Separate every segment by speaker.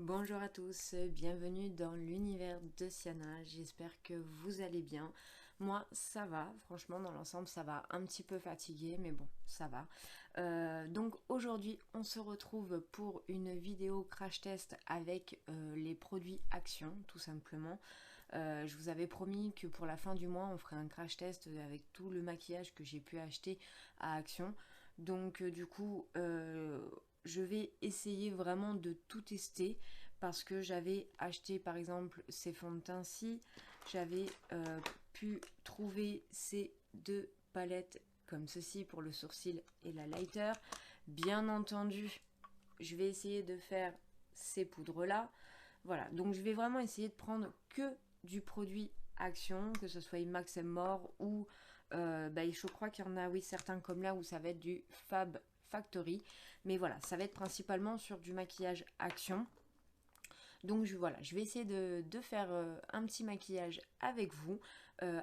Speaker 1: Bonjour à tous, bienvenue dans l'univers de Siana, j'espère que vous allez bien. Moi ça va, franchement dans l'ensemble ça va, un petit peu fatigué mais bon ça va. Donc aujourd'hui on se retrouve pour une vidéo crash test avec les produits Action tout simplement. Je vous avais promis que pour la fin du mois on ferait un crash test avec tout le maquillage que j'ai pu acheter à Action. Donc du coup je vais essayer vraiment de tout tester parce que j'avais acheté par exemple ces fonds de teint-ci, j'avais pu trouver ces deux palettes comme ceci pour le sourcil et la lighter. Bien entendu, je vais essayer de faire ces poudres là. Voilà, donc je vais vraiment essayer de prendre que du produit Action, que ce soit Max Mort ou je crois qu'il y en a oui certains comme là où ça va être du Fab Factory, mais voilà, ça va être principalement sur du maquillage Action. Donc voilà, je vais essayer de faire un petit maquillage avec vous.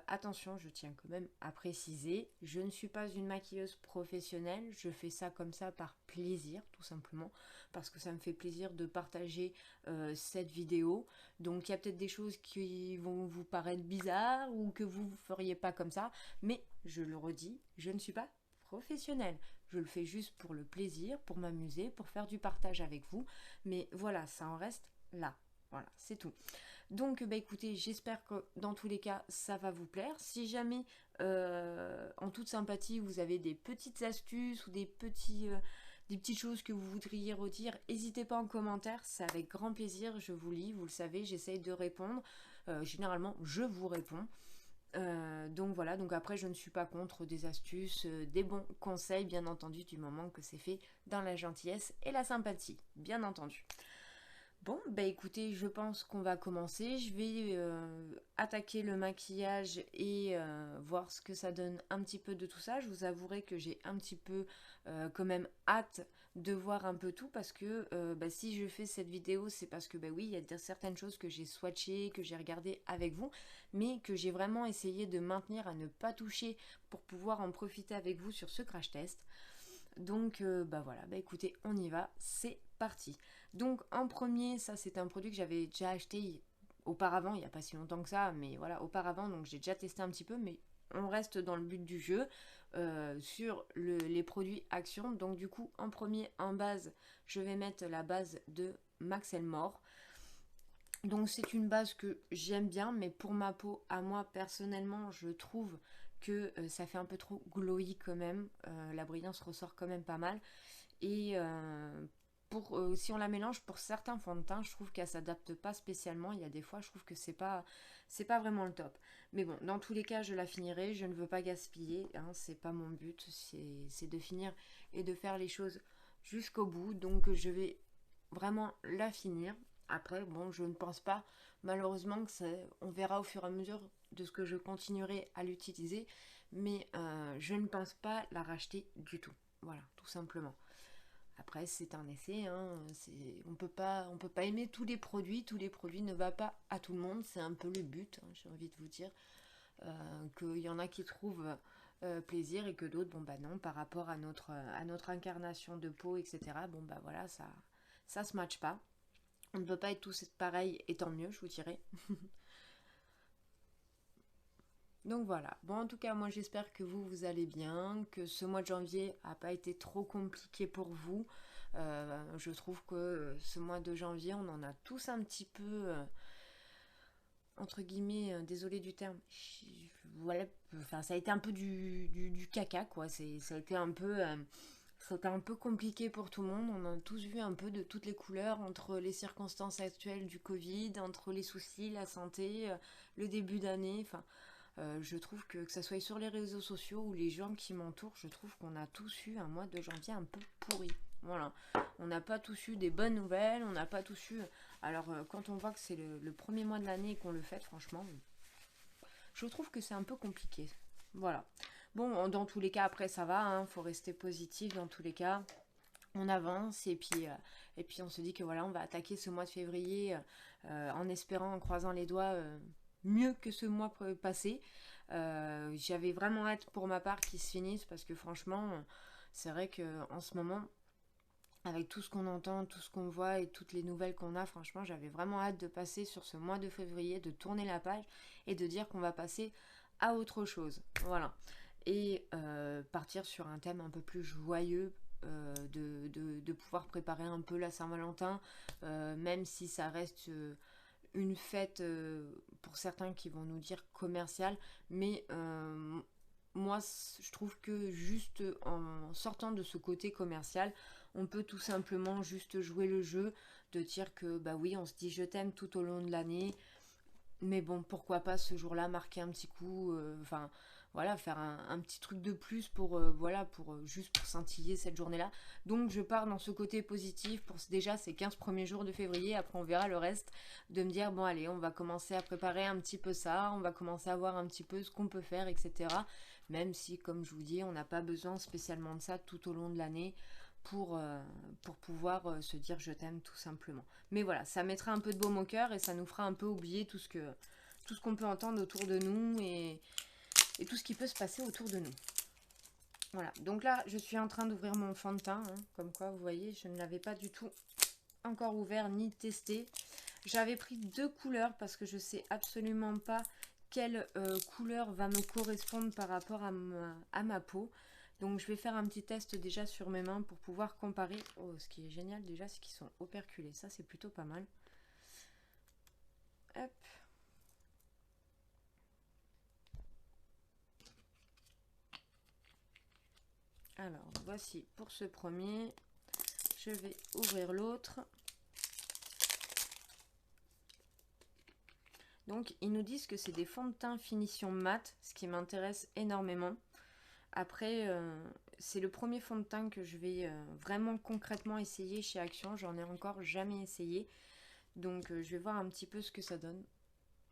Speaker 1: Attention, je tiens quand même à préciser, je ne suis pas une maquilleuse professionnelle, je fais ça comme ça par plaisir, tout simplement, parce que ça me fait plaisir de partager cette vidéo. Donc il y a peut-être des choses qui vont vous paraître bizarres ou que vous ne feriez pas comme ça, mais je le redis, je ne suis pas professionnelle. Je le fais juste pour le plaisir, pour m'amuser, pour faire du partage avec vous. Mais voilà, ça en reste là. Voilà, c'est tout. Donc, écoutez, j'espère que dans tous les cas, ça va vous plaire. Si jamais, en toute sympathie, vous avez des petites astuces ou des petites choses que vous voudriez redire, n'hésitez pas en commentaire. C'est avec grand plaisir, je vous lis, vous le savez, j'essaye de répondre. Généralement, je vous réponds. Donc voilà, donc après je ne suis pas contre des astuces, des bons conseils, bien entendu, du moment que c'est fait dans la gentillesse et la sympathie, bien entendu. Bon, écoutez, je pense qu'on va commencer. Je vais attaquer le maquillage et voir ce que ça donne un petit peu de tout ça. Je vous avouerai que j'ai un petit peu quand même hâte de voir un peu tout parce que si je fais cette vidéo, c'est parce que oui, il y a certaines choses que j'ai swatchées, que j'ai regardées avec vous, mais que j'ai vraiment essayé de maintenir à ne pas toucher pour pouvoir en profiter avec vous sur ce crash test. Donc voilà, écoutez, on y va, c'est parti. Donc en premier, ça c'est un produit que j'avais déjà acheté auparavant, il n'y a pas si longtemps que ça, mais voilà, auparavant, donc j'ai déjà testé un petit peu, mais on reste dans le but du jeu sur les produits Action. Donc du coup, en premier, en base, je vais mettre la base de Max Elmore. Donc c'est une base que j'aime bien, mais pour ma peau, à moi personnellement, je trouve que ça fait un peu trop glowy quand même. La brillance ressort quand même pas mal. Et si on la mélange pour certains fonds de teint, je trouve qu'elle s'adapte pas spécialement. Il y a des fois, je trouve que c'est pas vraiment le top. Mais bon, dans tous les cas, je la finirai. Je ne veux pas gaspiller. Hein, c'est pas mon but. C'est de finir et de faire les choses jusqu'au bout. Donc, je vais vraiment la finir. Après, bon, je ne pense pas, malheureusement, on verra au fur et à mesure de ce que je continuerai à l'utiliser. Mais je ne pense pas la racheter du tout. Voilà, tout simplement. Après, c'est un essai, hein, on peut pas aimer tous les produits ne va pas à tout le monde, c'est un peu le but, hein, j'ai envie de vous dire, qu'il y en a qui trouvent plaisir et que d'autres, bon non, par rapport à notre incarnation de peau, etc., voilà, ça se matche pas. On ne peut pas être tous pareils et tant mieux, je vous dirais. Donc voilà, bon en tout cas moi j'espère que vous allez bien, que ce mois de janvier n'a pas été trop compliqué pour vous. Je trouve que ce mois de janvier on en a tous un petit peu, entre guillemets, désolé du terme, voilà, enfin ça a été un peu du caca quoi, ça a été un peu... c'était un peu compliqué pour tout le monde, on a tous vu un peu de toutes les couleurs entre les circonstances actuelles du Covid, entre les soucis, la santé, le début d'année, enfin je trouve que ça soit sur les réseaux sociaux ou les gens qui m'entourent, je trouve qu'on a tous eu un mois de janvier un peu pourri. Voilà, on n'a pas tous eu des bonnes nouvelles, on n'a pas tous eu... Alors quand on voit que c'est le premier mois de l'année et qu'on le fête, franchement, je trouve que c'est un peu compliqué. Voilà. Bon, dans tous les cas, après ça va, hein, faut rester positif dans tous les cas. On avance et puis on se dit que voilà, on va attaquer ce mois de février en espérant, en croisant les doigts, mieux que ce mois passé. J'avais vraiment hâte pour ma part qu'il se finisse parce que franchement, c'est vrai que en ce moment, avec tout ce qu'on entend, tout ce qu'on voit et toutes les nouvelles qu'on a, franchement, j'avais vraiment hâte de passer sur ce mois de février, de tourner la page et de dire qu'on va passer à autre chose. Voilà. Et partir sur un thème un peu plus joyeux, de pouvoir préparer un peu la Saint-Valentin, même si ça reste une fête pour certains qui vont nous dire commerciale, mais moi je trouve que juste en sortant de ce côté commercial, on peut tout simplement juste jouer le jeu, de dire que bah oui, on se dit je t'aime tout au long de l'année, mais bon, pourquoi pas ce jour-là marquer un petit coup, enfin voilà, faire un petit truc de plus pour voilà, pour juste pour scintiller cette journée-là. Donc je pars dans ce côté positif pour déjà ces 15 premiers jours de février, après on verra le reste, de me dire bon allez, on va commencer à préparer un petit peu ça, on va commencer à voir un petit peu ce qu'on peut faire, etc. Même si, comme je vous dis, on n'a pas besoin spécialement de ça tout au long de l'année pour pouvoir se dire je t'aime tout simplement. Mais voilà, ça mettra un peu de baume au cœur et ça nous fera un peu oublier tout ce qu'on peut entendre autour de nous et tout ce qui peut se passer autour de nous. Voilà, donc là, je suis en train d'ouvrir mon fond de teint, hein, comme quoi, vous voyez, je ne l'avais pas du tout encore ouvert ni testé. J'avais pris 2 couleurs parce que je sais absolument pas quelle couleur va me correspondre par rapport à ma peau. Donc je vais faire un petit test déjà sur mes mains pour pouvoir comparer. Oh, ce qui est génial déjà, c'est qu'ils sont operculés. Ça, c'est plutôt pas mal. Hop. Alors, voici pour ce premier. Je vais ouvrir l'autre. Donc, ils nous disent que c'est des fonds de teint finition mat, ce qui m'intéresse énormément. Après, c'est le premier fond de teint que je vais vraiment concrètement essayer chez Action. J'en ai encore jamais essayé. Donc, je vais voir un petit peu ce que ça donne.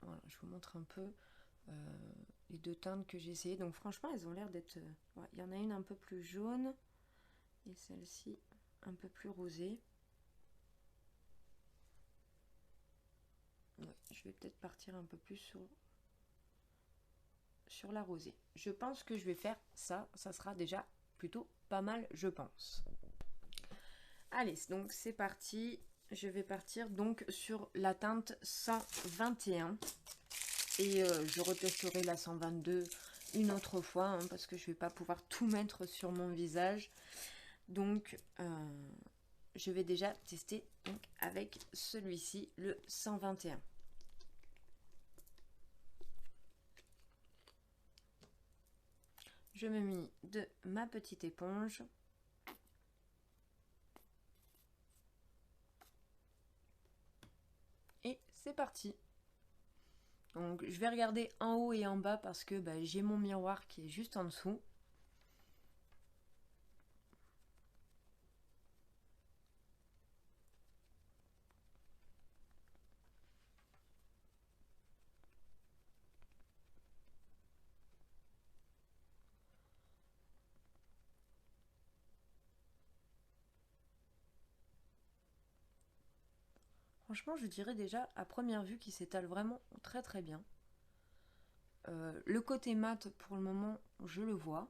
Speaker 1: Voilà, je vous montre un peu les 2 teintes que j'ai essayées. Donc, franchement, elles ont l'air d'être... ouais, il y en a une un peu plus jaune et celle-ci un peu plus rosée. Ouais, je vais peut-être partir un peu plus sur la rosée. Je pense que je vais faire ça. Ça sera déjà plutôt pas mal, je pense. Allez, donc c'est parti. Je vais partir donc sur la teinte 121. Et je retesterai la 122 une autre fois, hein, parce que je ne vais pas pouvoir tout mettre sur mon visage. Donc, je vais déjà tester donc, avec celui-ci, le 121. Je me mets de ma petite éponge. Et c'est parti. Donc je vais regarder en haut et en bas parce que bah, j'ai mon miroir qui est juste en dessous. Franchement, je dirais déjà à première vue qu'il s'étale vraiment très très bien. Le côté mat, pour le moment, je le vois.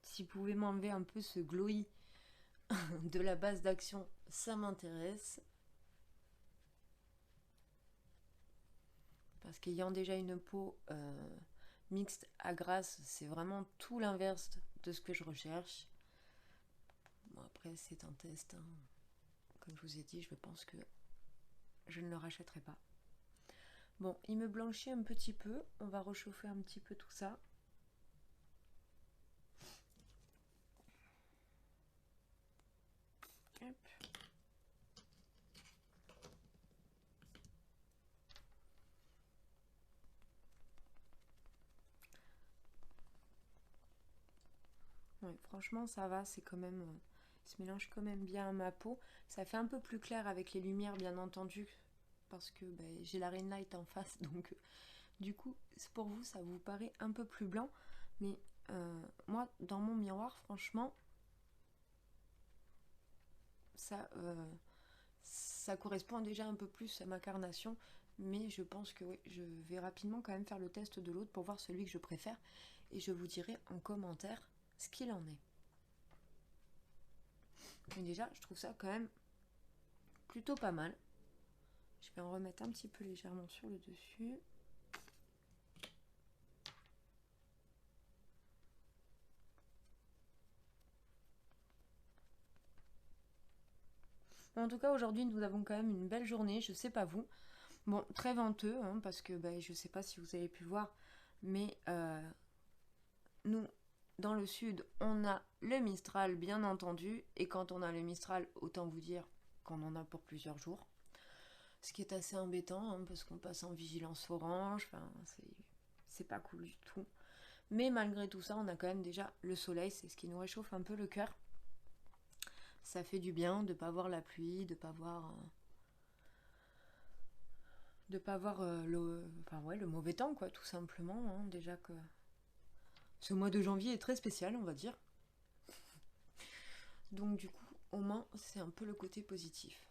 Speaker 1: Si vous pouvez m'enlever un peu ce glowy de la base d'action, ça m'intéresse. Parce qu'ayant déjà une peau mixte à grasse, c'est vraiment tout l'inverse de ce que je recherche. Bon, après, c'est un test, hein. Comme je vous ai dit, je pense que je ne le rachèterai pas. Bon, il me blanchit un petit peu. On va réchauffer un petit peu tout ça. Hop. Ouais, franchement, ça va. C'est quand même... il se mélange quand même bien à ma peau. Ça fait un peu plus clair avec les lumières, bien entendu. Parce que j'ai la ring light en face. Donc, du coup, pour vous, ça vous paraît un peu plus blanc. Mais moi, dans mon miroir, franchement... ça correspond déjà un peu plus à ma carnation, mais je pense que oui, je vais rapidement quand même faire le test de l'autre pour voir celui que je préfère et je vous dirai en commentaire ce qu'il en est. Et déjà, je trouve ça quand même plutôt pas mal. Je vais en remettre un petit peu légèrement sur le dessus. En tout cas, aujourd'hui, nous avons quand même une belle journée. Je sais pas vous. Bon, très venteux, hein, parce que je sais pas si vous avez pu voir, mais nous, dans le sud, on a le Mistral, bien entendu. Et quand on a le Mistral, autant vous dire qu'on en a pour plusieurs jours. Ce qui est assez embêtant, hein, parce qu'on passe en vigilance orange. Enfin, c'est pas cool du tout. Mais malgré tout ça, on a quand même déjà le soleil. C'est ce qui nous réchauffe un peu le cœur. Ça fait du bien de pas voir la pluie, de pas voir... le mauvais temps, quoi, tout simplement. Hein. Déjà que ce mois de janvier est très spécial, on va dire. Donc du coup, au moins, c'est un peu le côté positif.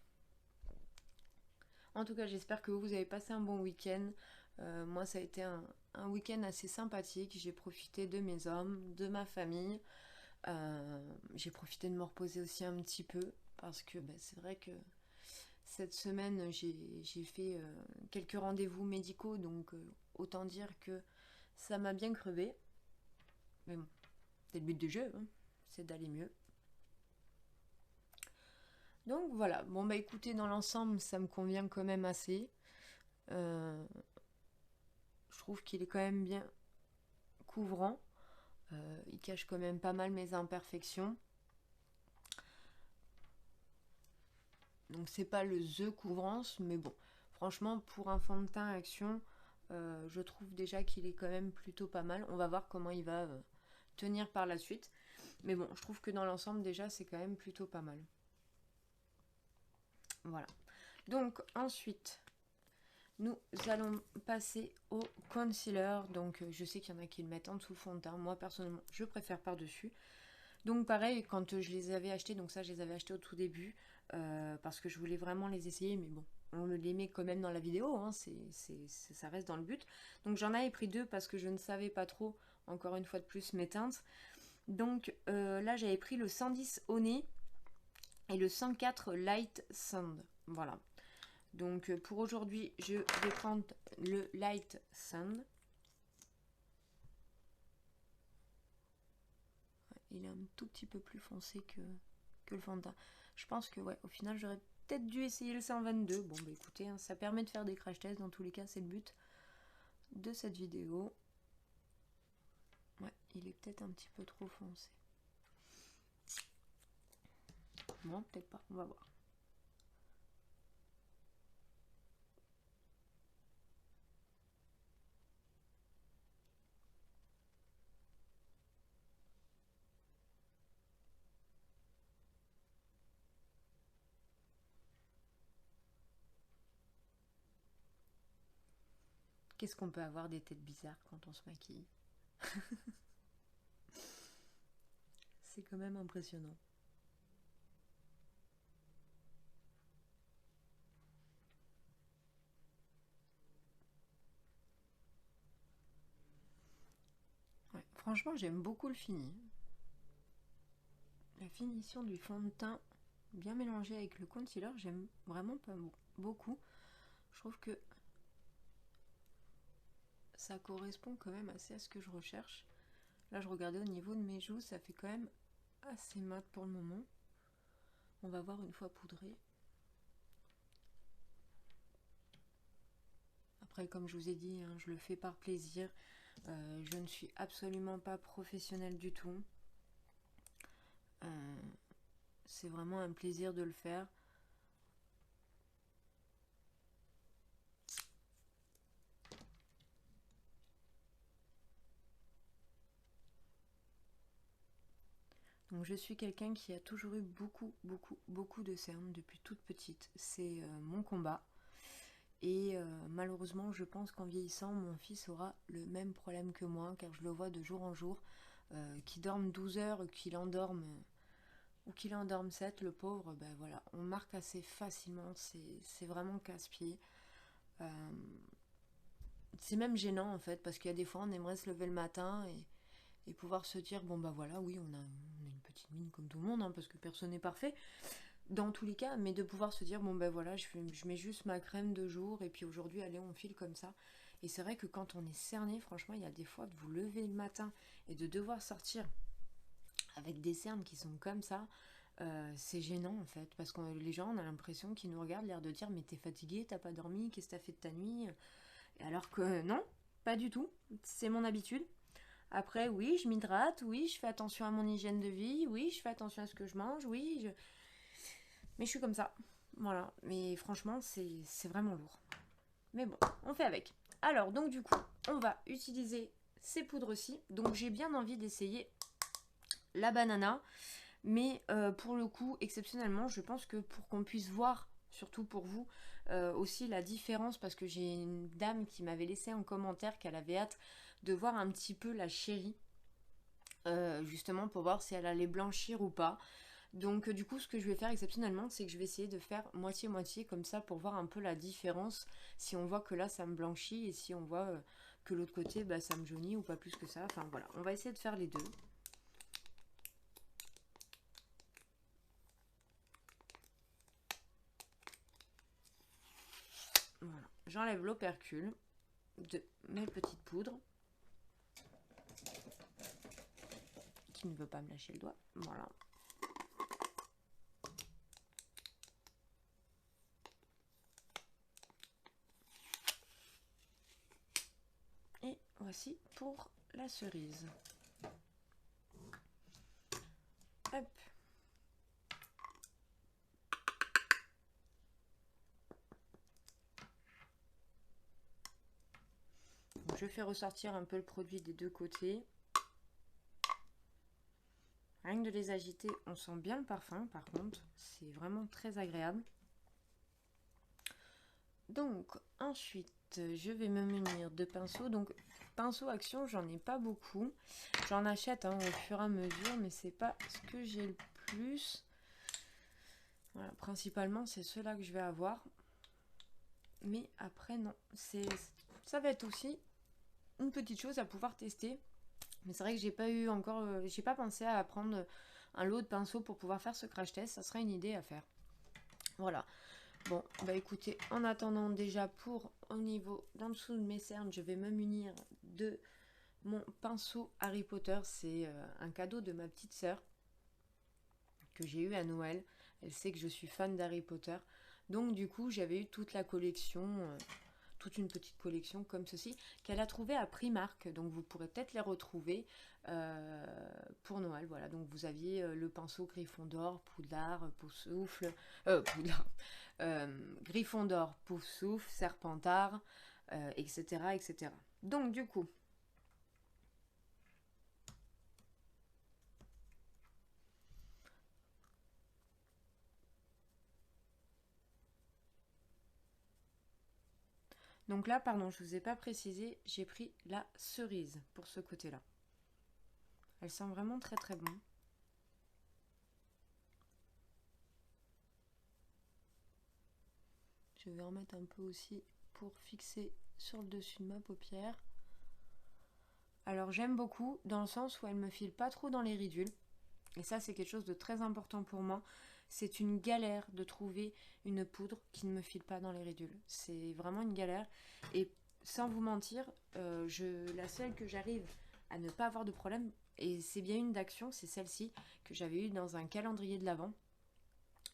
Speaker 1: En tout cas, j'espère que vous avez passé un bon week-end. Moi, ça a été un week-end assez sympathique. J'ai profité de mes hommes, de ma famille. J'ai profité de me reposer aussi un petit peu. Parce que c'est vrai que cette semaine, j'ai fait quelques rendez-vous médicaux. Donc, autant dire que ça m'a bien crevé. Mais bon, c'est le but du jeu, hein, c'est d'aller mieux. Donc voilà, bon écoutez, dans l'ensemble, ça me convient quand même assez. Je trouve qu'il est quand même bien couvrant. Il cache quand même pas mal mes imperfections. Donc c'est pas le The couvrance, mais bon, franchement, pour un fond de teint Action, je trouve déjà qu'il est quand même plutôt pas mal. On va voir comment il va tenir par la suite. Mais bon, je trouve que dans l'ensemble, déjà, c'est quand même plutôt pas mal. Voilà. Donc ensuite, nous allons passer au concealer. Donc je sais qu'il y en a qui le mettent en dessous le fond de teint. Moi personnellement, je préfère par-dessus. Donc pareil, quand je les avais achetés, donc ça je les avais achetés au tout début, parce que je voulais vraiment les essayer, mais bon, on les met quand même dans la vidéo, hein, ça reste dans le but. Donc j'en avais pris deux parce que je ne savais pas trop, encore une fois de plus, mes teintes. Donc là j'avais pris le 110 au nez et le 104 Light Sand. Voilà. Donc pour aujourd'hui, je vais prendre le Light Sand. Il est un tout petit peu plus foncé que le fond de teint. Je pense que ouais, au final, j'aurais peut-être dû essayer le 122. Bon, écoutez, hein, ça permet de faire des crash tests. Dans tous les cas, c'est le but de cette vidéo. Ouais, il est peut-être un petit peu trop foncé. Non, peut-être pas. On va voir. Qu'est-ce qu'on peut avoir des têtes bizarres quand on se maquille? C'est quand même impressionnant. Ouais, franchement, j'aime beaucoup le fini. La finition du fond de teint bien mélangé avec le concealer, j'aime vraiment pas beaucoup. Je trouve que ça correspond quand même assez à ce que je recherche. Là, je regardais au niveau de mes joues, ça fait quand même assez mat pour le moment. On va voir une fois poudré. Après, comme je vous ai dit, hein, je le fais par plaisir. Je ne suis absolument pas professionnelle du tout. C'est vraiment un plaisir de le faire. Donc je suis quelqu'un qui a toujours eu beaucoup de cernes depuis toute petite. C'est mon combat. Et malheureusement, je pense qu'en vieillissant, mon fils aura le même problème que moi, car je le vois de jour en jour. Qu'il dorme 12 heures, qu'il endorme ou qu'il endorme 7, le pauvre, voilà, on marque assez facilement, c'est vraiment casse-pied. C'est même gênant en fait, parce qu'il y a des fois on aimerait se lever le matin et pouvoir se dire, bon voilà, oui, on a une petite mine comme tout le monde, hein, parce que personne n'est parfait, dans tous les cas, mais de pouvoir se dire, bon ben voilà, je mets juste ma crème de jour, et puis aujourd'hui, allez, on file comme ça. Et c'est vrai que quand on est cerné, franchement, il y a des fois de vous lever le matin et de devoir sortir avec des cernes qui sont comme ça, c'est gênant en fait, parce que les gens, on a l'impression qu'ils nous regardent, l'air de dire, mais t'es fatigué, t'as pas dormi, qu'est-ce que t'as fait de ta nuit? Et alors que non, pas du tout, c'est mon habitude. Après, oui, je m'hydrate, oui, je fais attention à mon hygiène de vie, oui, je fais attention à ce que je mange, oui, mais je suis comme ça. Voilà, mais franchement, c'est vraiment lourd. Mais bon, on fait avec. Alors, donc du coup, on va utiliser ces poudres-ci. Donc j'ai bien envie d'essayer la banana. Mais pour le coup, exceptionnellement, je pense que pour qu'on puisse voir, surtout pour vous, aussi la différence, parce que j'ai une dame qui m'avait laissé un commentaire qu'elle avait hâte de voir un petit peu la chérie, justement pour voir si elle allait blanchir ou pas. Donc du coup, ce que je vais faire exceptionnellement, c'est que je vais essayer de faire moitié-moitié comme ça pour voir un peu la différence, si on voit que là ça me blanchit et si on voit que l'autre côté bah, ça me jaunit ou pas plus que ça. Enfin voilà, on va essayer de faire les deux. Voilà, j'enlève l'opercule de mes petites poudres qui ne veut pas me lâcher le doigt. Voilà. Et voici pour la cerise. Hop. Donc, je fais ressortir un peu le produit des deux côtés. Rien que de les agiter, on sent bien le parfum par contre. C'est vraiment très agréable. Donc ensuite, je vais me munir de pinceaux. Donc pinceau action, j'en ai pas beaucoup. J'en achète hein, au fur et à mesure, mais c'est pas ce que j'ai le plus. Voilà, principalement, c'est ceux-là que je vais avoir. Mais après, non. Ça va être aussi une petite chose à pouvoir tester. Mais c'est vrai que j'ai pas eu encore, j'ai pas pensé à prendre un lot de pinceaux pour pouvoir faire ce crash test. Ça serait une idée à faire. Voilà. Bon, bah écoutez, en attendant déjà pour au niveau d'en dessous de mes cernes, je vais me munir de mon pinceau Harry Potter. C'est un cadeau de ma petite sœur que j'ai eu à Noël. Elle sait que je suis fan d'Harry Potter. Donc du coup, j'avais eu toute la collection, toute une petite collection comme ceci, qu'elle a trouvé à Primark. Donc vous pourrez peut-être les retrouver pour Noël. Voilà, donc vous aviez le pinceau Gryffondor, Poudlard, Poufsouffle, Poudlard, Gryffondor, Poufsouffle, Serpentard, etc., etc. Donc du coup, donc là, pardon, je ne vous ai pas précisé, j'ai pris la cerise pour ce côté-là. Elle sent vraiment très très bon. Je vais en mettre un peu aussi pour fixer sur le dessus de ma paupière. Alors j'aime beaucoup dans le sens où elle me file pas trop dans les ridules. Et ça c'est quelque chose de très important pour moi. C'est une galère de trouver une poudre qui ne me file pas dans les ridules. C'est vraiment une galère. Et sans vous mentir, la seule que j'arrive à ne pas avoir de problème, et c'est bien une d'action, c'est celle-ci que j'avais eue dans un calendrier de l'Avent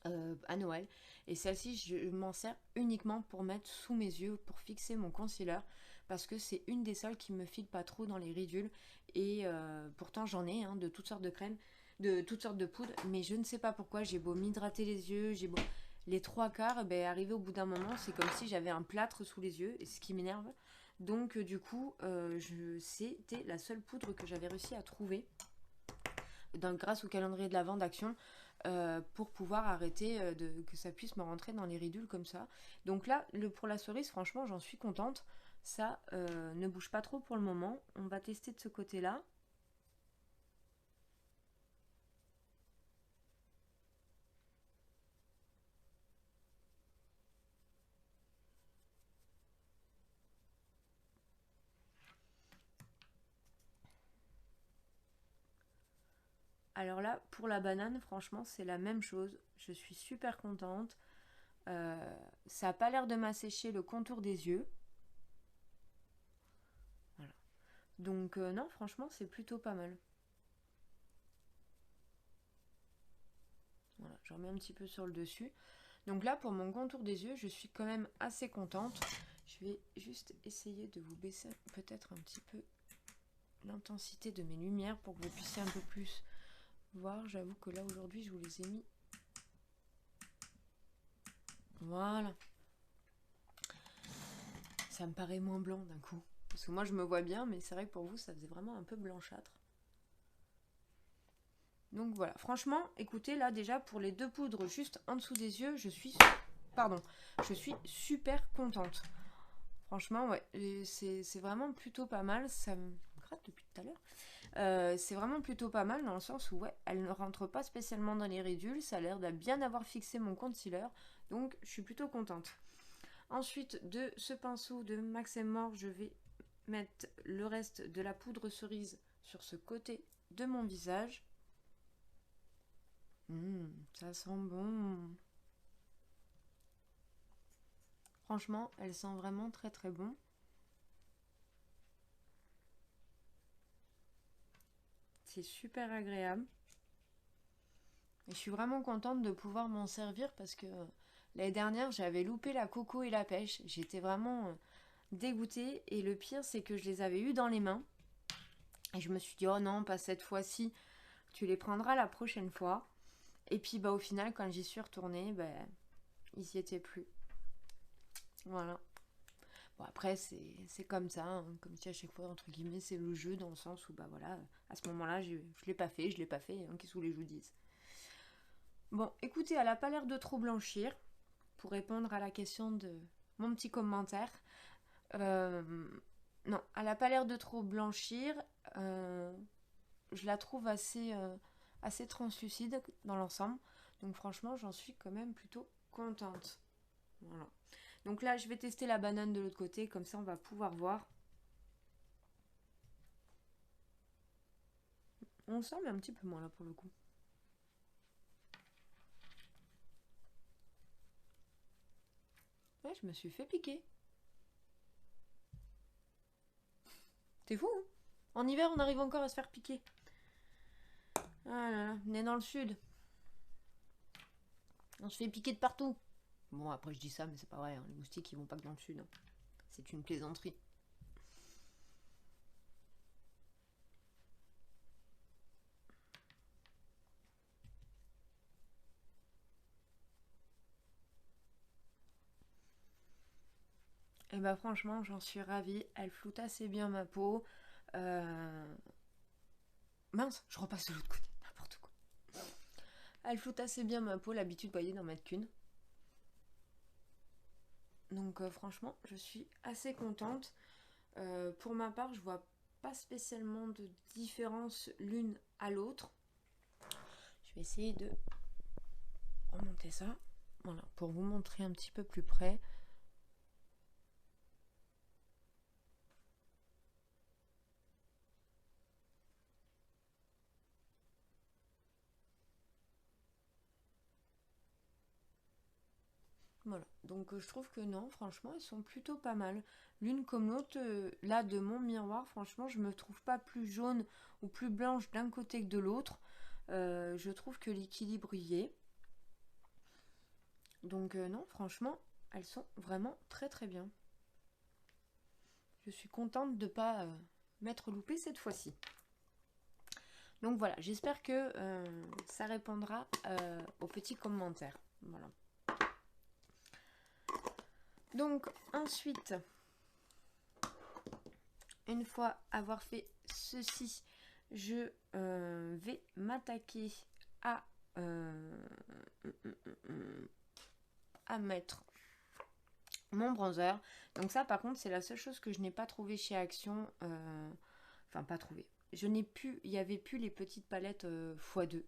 Speaker 1: à Noël. Et celle-ci, je m'en sers uniquement pour mettre sous mes yeux, pour fixer mon concealer, parce que c'est une des seules qui me file pas trop dans les ridules. Et pourtant, j'en ai hein, de toutes sortes de crèmes, de toutes sortes de poudres, mais je ne sais pas pourquoi. J'ai beau m'hydrater les yeux, j'ai beau. Les trois quarts, ben, arrivé au bout d'un moment, c'est comme si j'avais un plâtre sous les yeux, et ce qui m'énerve. Donc, du coup, c'était la seule poudre que j'avais réussi à trouver grâce au calendrier de l'Avent d'Action pour pouvoir arrêter que ça puisse me rentrer dans les ridules comme ça. Donc là, pour la cerise, franchement, j'en suis contente. Ça ne bouge pas trop pour le moment. On va tester de ce côté-là. Alors là, pour la banane, franchement, c'est la même chose. Je suis super contente. Ça n'a pas l'air de m'assécher le contour des yeux. Voilà. Donc non, franchement, c'est plutôt pas mal. Voilà, je remets un petit peu sur le dessus. Donc là, pour mon contour des yeux, je suis quand même assez contente. Je vais juste essayer de vous baisser peut-être un petit peu l'intensité de mes lumières pour que vous puissiez un peu plus voir. J'avoue que là, aujourd'hui, je vous les ai mis. Voilà. Ça me paraît moins blanc d'un coup. Parce que moi, je me vois bien, mais c'est vrai que pour vous, ça faisait vraiment un peu blanchâtre. Donc voilà, franchement, écoutez, là déjà pour les 2 poudres juste en dessous des yeux, je suis super contente. Franchement, ouais, c'est vraiment plutôt pas mal. Ça me gratte depuis tout à l'heure. C'est vraiment plutôt pas mal dans le sens où, ouais, elle ne rentre pas spécialement dans les ridules. Ça a l'air de bien avoir fixé mon concealer. Donc, je suis plutôt contente. Ensuite, de ce pinceau de Max & More, je vais mettre le reste de la poudre cerise sur ce côté de mon visage. Ça sent bon. Franchement, elle sent vraiment très très bon. C'est super agréable. Et je suis vraiment contente de pouvoir m'en servir parce que l'année dernière, j'avais loupé la coco et la pêche. J'étais vraiment dégoûtée. Et le pire, c'est que je les avais eues dans les mains. Et je me suis dit, oh non, pas cette fois-ci. Tu les prendras la prochaine fois. Et puis, bah, au final, quand j'y suis retournée, bah, ils n'y étaient plus. Voilà. Bon, après, c'est comme ça, hein. Comme si à chaque fois, entre guillemets, c'est le jeu dans le sens où, bah voilà, à ce moment-là, je l'ai pas fait, je l'ai pas fait, hein, qu'est-ce que vous voulez que je vous dise. Bon, écoutez, elle n'a pas l'air de trop blanchir, pour répondre à la question de mon petit commentaire. Euh, non, elle n'a pas l'air de trop blanchir. Je la trouve assez translucide dans l'ensemble. Donc franchement, j'en suis quand même plutôt contente. Voilà. Donc là, je vais tester la banane de l'autre côté, comme ça on va pouvoir voir. On sent, mais un petit peu moins là pour le coup. Ouais, je me suis fait piquer. C'est fou, hein? En hiver, on arrive encore à se faire piquer. Ah là là, on est dans le sud. On se fait piquer de partout. Bon, après je dis ça, mais c'est pas vrai, hein. Les moustiques, ils vont pas que dans le sud, hein. C'est une plaisanterie. Et bah franchement, j'en suis ravie. Elle floute assez bien ma peau. Mince, je repasse de l'autre côté. N'importe quoi. Elle floute assez bien ma peau. L'habitude, vous voyez, d'en mettre qu'une. Donc franchement, je suis assez contente. Pour ma part, je vois pas spécialement de différence l'une à l'autre. Je vais essayer de remonter ça. Voilà, pour vous montrer un petit peu plus près. Voilà, donc je trouve que non, franchement, elles sont plutôt pas mal. L'une comme l'autre, là de mon miroir, franchement, je me trouve pas plus jaune ou plus blanche d'un côté que de l'autre. Je trouve que l'équilibre y est. Donc non, franchement, elles sont vraiment très très bien. Je suis contente de ne pas m'être loupée cette fois-ci. Donc voilà, j'espère que ça répondra aux petits commentaires. Voilà. Donc ensuite, une fois avoir fait ceci, je vais m'attaquer à mettre mon bronzer. Donc ça par contre c'est la seule chose que je n'ai pas trouvé chez Action. Enfin pas trouvé. Je n'ai plus, il n'y avait plus les petites palettes x2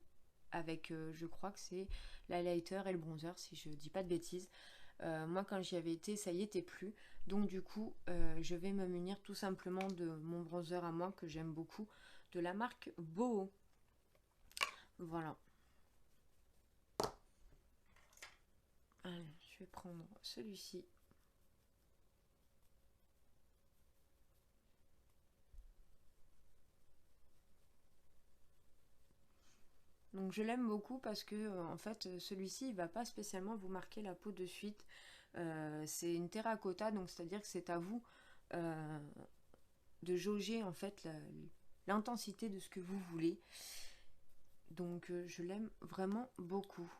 Speaker 1: avec je crois que c'est l'highlighter et le bronzer si je dis pas de bêtises. Moi quand j'y avais été ça y était plus. Donc du coup je vais me munir tout simplement de mon bronzer à moi que j'aime beaucoup de la marque Boho. Voilà. Allez, je vais prendre celui-ci. Donc je l'aime beaucoup parce que en fait celui-ci il va pas spécialement vous marquer la peau de suite. C'est une terracotta, donc c'est-à-dire que c'est à vous euh, de jauger en fait l'intensité de ce que vous voulez. Donc je l'aime vraiment beaucoup.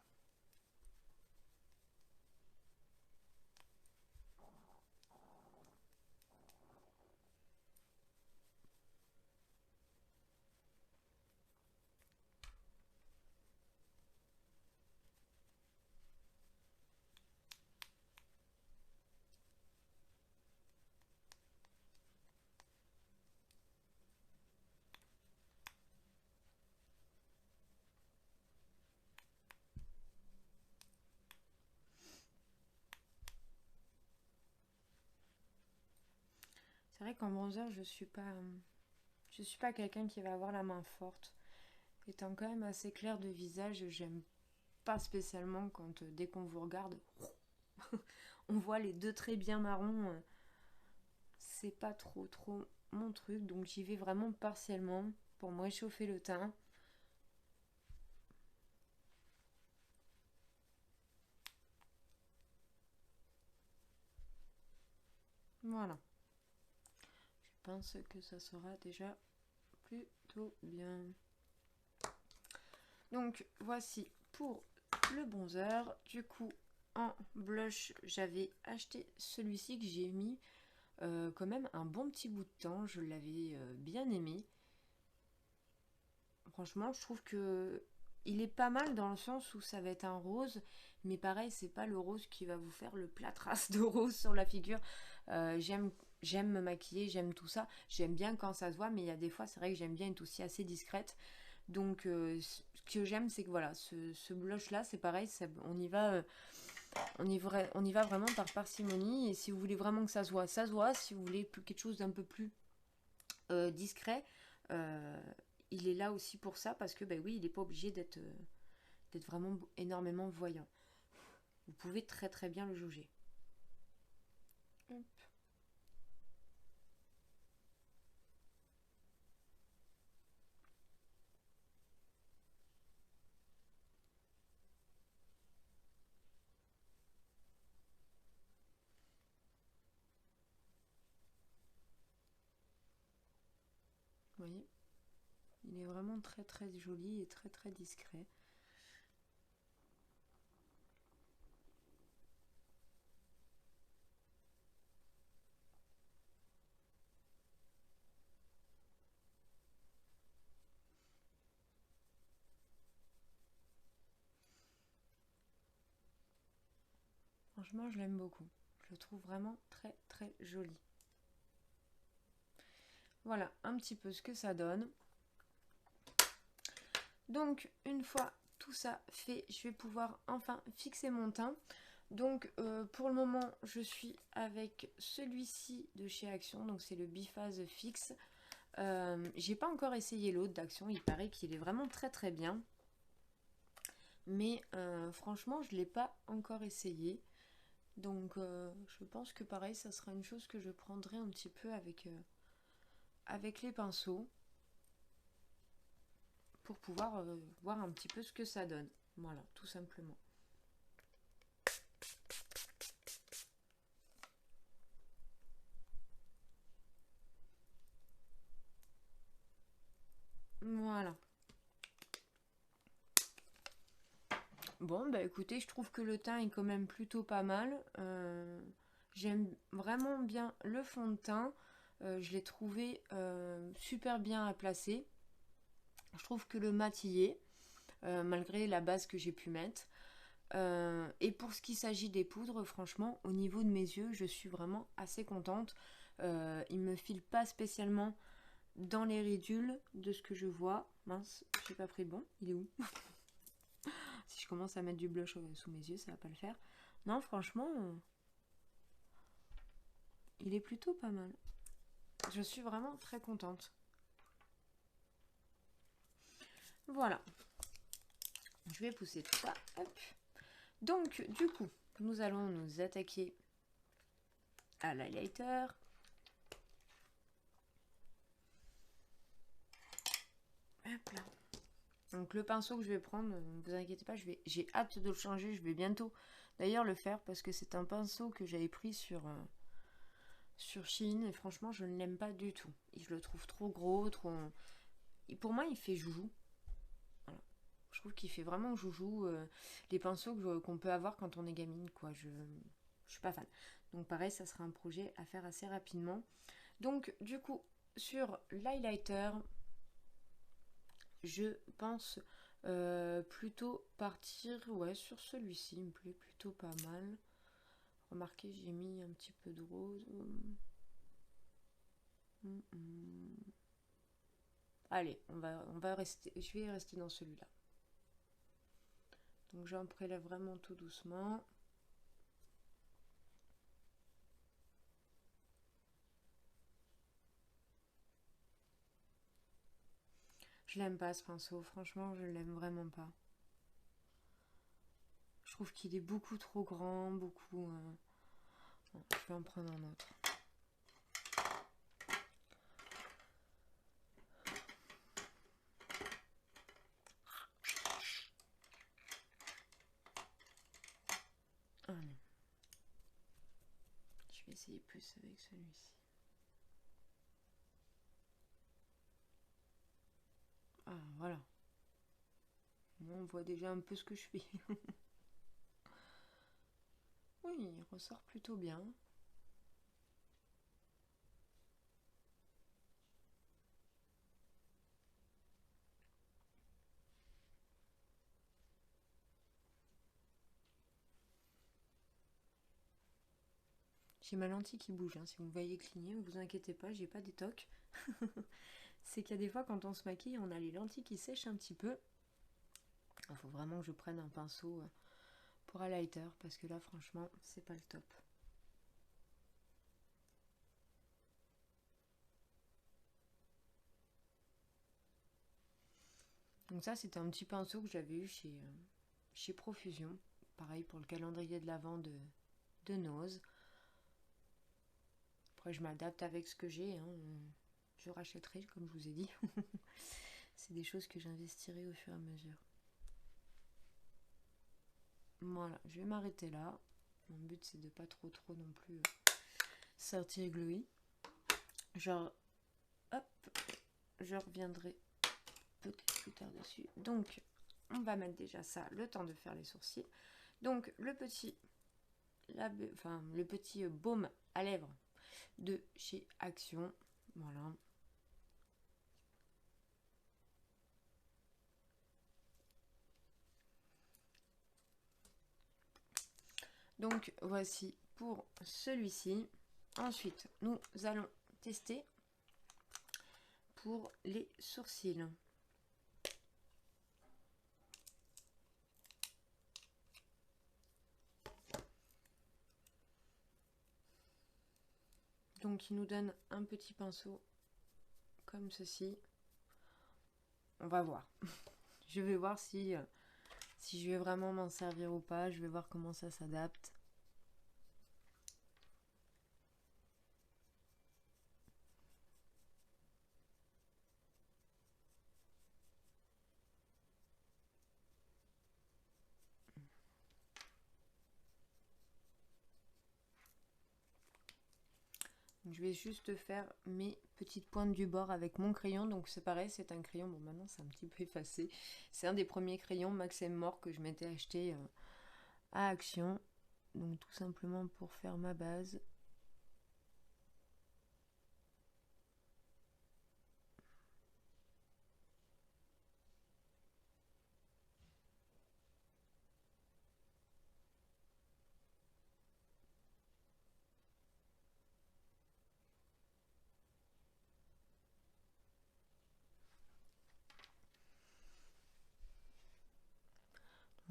Speaker 1: C'est vrai qu'en bronzer je suis pas quelqu'un qui va avoir la main forte. Étant quand même assez clair de visage, j'aime pas spécialement quand dès qu'on vous regarde, on voit les deux traits bien marrons. C'est pas trop mon truc, donc j'y vais vraiment partiellement pour me réchauffer le teint. Voilà. Je pense que ça sera déjà plutôt bien. Donc voici pour le bronzer. Du coup, en blush, j'avais acheté celui-ci que j'ai mis quand même un bon petit bout de temps. Je l'avais bien aimé. Franchement, je trouve que il est pas mal dans le sens où ça va être un rose, mais pareil, c'est pas le rose qui va vous faire le plâtrasse de rose sur la figure. J'aime me maquiller, j'aime tout ça. J'aime bien quand ça se voit, mais il y a des fois, c'est vrai que j'aime bien être aussi assez discrète. Donc, ce que j'aime, c'est que voilà, ce blush-là, c'est pareil, on y va vraiment par parcimonie. Et si vous voulez vraiment que ça se voit, ça se voit. Si vous voulez quelque chose d'un peu plus discret, euh, il est là aussi pour ça, parce que, ben oui, il n'est pas obligé d'être vraiment énormément voyant. Vous pouvez très bien le jauger. Hop. Vous voyez, il est vraiment très joli et très discret. Franchement, je l'aime beaucoup. Je le trouve vraiment très joli. Voilà un petit peu ce que ça donne. Donc, une fois tout ça fait, je vais pouvoir enfin fixer mon teint. Donc, pour le moment, je suis avec celui-ci de chez Action. Donc, c'est le Biphase Fix. J'ai pas encore essayé l'autre d'Action. Il paraît qu'il est vraiment très bien. Mais franchement, je ne l'ai pas encore essayé. Donc, je pense que pareil, ça sera une chose que je prendrai un petit peu avec les pinceaux pour pouvoir voir un petit peu ce que ça donne. Voilà, tout simplement. Voilà. Bon, bah écoutez, je trouve que le teint est quand même plutôt pas mal. J'aime vraiment bien le fond de teint. Je l'ai trouvé super bien à placer. Je trouve que le mat y est, malgré la base que j'ai pu mettre. Et pour ce qui s'agit des poudres, franchement, au niveau de mes yeux, je suis vraiment assez contente. Il me file pas spécialement dans les ridules de ce que je vois. Mince, j'ai pas pris le bon. Il est où? Si je commence à mettre du blush sous mes yeux, ça va pas le faire. Non, franchement, il est plutôt pas mal. Je suis vraiment très contente. Voilà. Je vais pousser tout ça. Hop. Donc, du coup, nous allons nous attaquer à l'highlighter. Hop là. Donc le pinceau que je vais prendre, ne vous inquiétez pas, j'ai hâte de le changer, je vais bientôt d'ailleurs le faire parce que c'est un pinceau que j'avais pris sur Shein et franchement je ne l'aime pas du tout. Et je le trouve trop gros, trop... Et pour moi il fait joujou. Voilà. Je trouve qu'il fait vraiment joujou les pinceaux qu'on peut avoir quand on est gamine, quoi. Je suis pas fan. Donc pareil, ça sera un projet à faire assez rapidement. Donc du coup, sur l'highlighter, je pense plutôt partir sur celui-ci. Il me plaît plutôt pas mal. Remarquez, j'ai mis un petit peu de rose. Allez, on va rester. Je vais rester dans celui-là. Donc j'en prélève vraiment tout doucement. Je l'aime pas ce pinceau, franchement je l'aime vraiment pas. Je trouve qu'il est beaucoup trop grand, beaucoup... Bon, je vais en prendre un autre. Allez. Je vais essayer plus avec celui-ci. Ah, voilà. On voit déjà un peu ce que je fais. Oui, il ressort plutôt bien. J'ai ma lentille qui bouge, hein. Si vous me voyez cligner, ne vous inquiétez pas, j'ai pas des tocs. C'est qu'il y a des fois quand on se maquille, on a les lentilles qui sèchent un petit peu. Il faut vraiment que je prenne un pinceau pour highlighter parce que là franchement c'est pas le top. Donc ça c'était un petit pinceau que j'avais eu chez Profusion. Pareil pour le calendrier de l'Avent de Nose. Après je m'adapte avec ce que j'ai, hein. Je rachèterai comme je vous ai dit. C'est des choses que j'investirai au fur et à mesure. Voilà, je vais m'arrêter là. Mon but c'est de pas trop non plus sortir glowy. Genre, hop, je reviendrai peut-être plus tard dessus. Donc, on va mettre déjà ça, le temps de faire les sourcils. Donc, le petit baume à lèvres de chez Action. Voilà. Donc, voici pour celui-ci. Ensuite, nous allons tester pour les sourcils. Donc il nous donne un petit pinceau comme ceci. On va voir. Je vais voir si je vais vraiment m'en servir ou pas. Je vais voir comment ça s'adapte. Je vais juste faire mes petites pointes du bord avec mon crayon. Donc c'est pareil, c'est un crayon, bon maintenant c'est un petit peu effacé. C'est un des premiers crayons Max & More que je m'étais acheté à Action. Donc tout simplement pour faire ma base.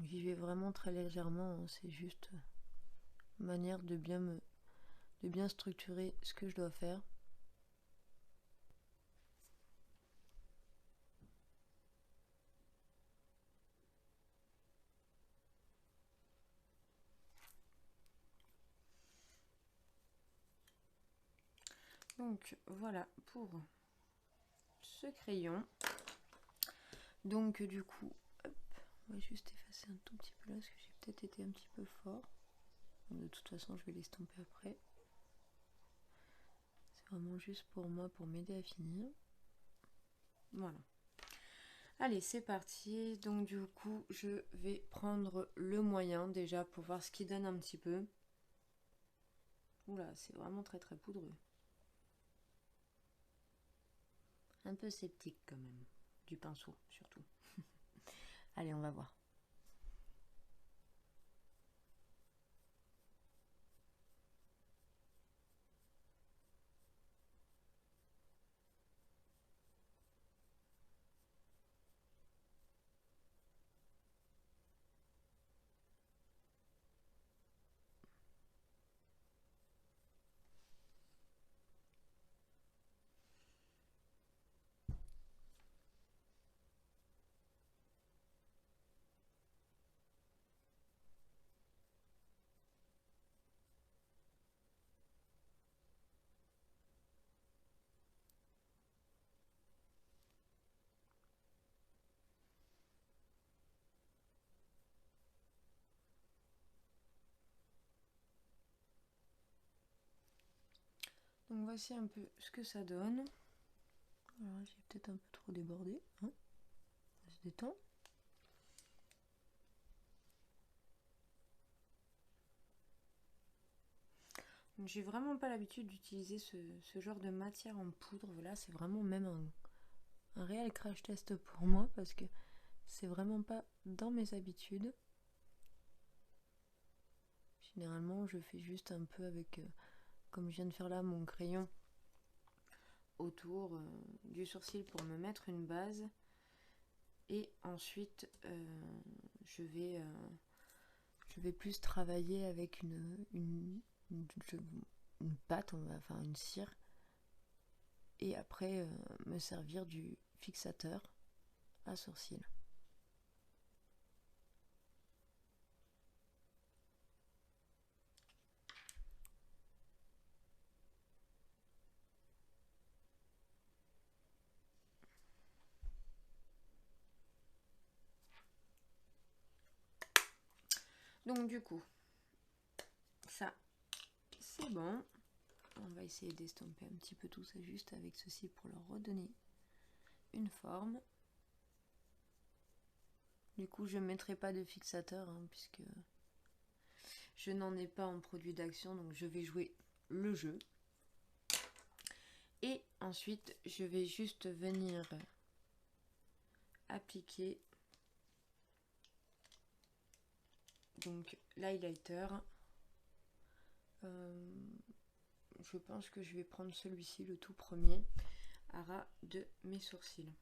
Speaker 1: J'y vais vraiment très légèrement, hein. C'est juste une manière de bien structurer ce que je dois faire. Donc voilà pour ce crayon. Donc du coup, hop, on va juste effacer un tout petit peu là, parce que j'ai peut-être été un petit peu fort. Bon, de toute façon, je vais l'estomper après. C'est vraiment juste pour moi, pour m'aider à finir. Voilà. Allez, c'est parti. Donc du coup, je vais prendre le moyen déjà pour voir ce qu'il donne un petit peu. Oula, c'est vraiment très très poudreux. Un peu sceptique quand même. Du pinceau surtout. Allez, on va voir. Donc voici un peu ce que ça donne. Alors j'ai peut-être un peu trop débordé. Hein, ça se détend. J'ai vraiment pas l'habitude d'utiliser ce genre de matière en poudre. Là, c'est vraiment même un réel crash test pour moi parce que c'est vraiment pas dans mes habitudes. Généralement, je fais juste un peu avec, comme je viens de faire là, mon crayon autour du sourcil pour me mettre une base. Et ensuite, je vais plus travailler avec une pâte, enfin une cire. Et après, me servir du fixateur à sourcils. Donc du coup, ça, c'est bon. On va essayer d'estomper un petit peu tout ça juste avec ceci pour leur redonner une forme. Du coup, je ne mettrai pas de fixateur hein, puisque je n'en ai pas en produit d'action, donc je vais jouer le jeu. Et ensuite, je vais juste venir appliquer donc l'highlighter. Je pense que je vais prendre celui-ci, le tout premier, à ras de mes sourcils.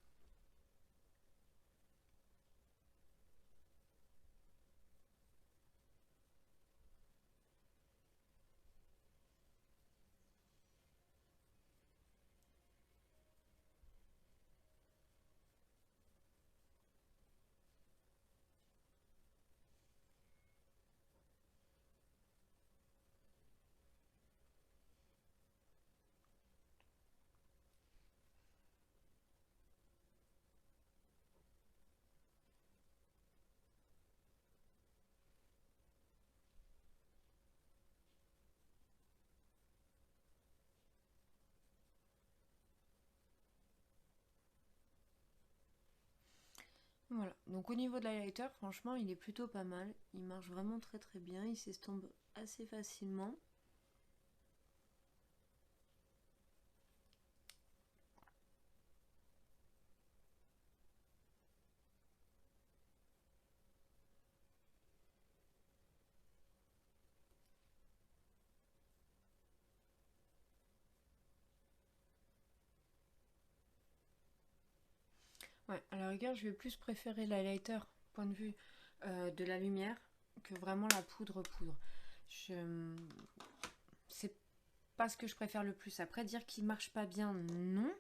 Speaker 1: Voilà, donc au niveau de l'highlighter, franchement, il est plutôt pas mal. Il marche vraiment très très bien, il s'estompe assez facilement. Ouais, à la rigueur, je vais plus préférer l'highlighter, point de vue de la lumière, que vraiment la poudre. C'est pas ce que je préfère le plus. Après, dire qu'il marche pas bien, non.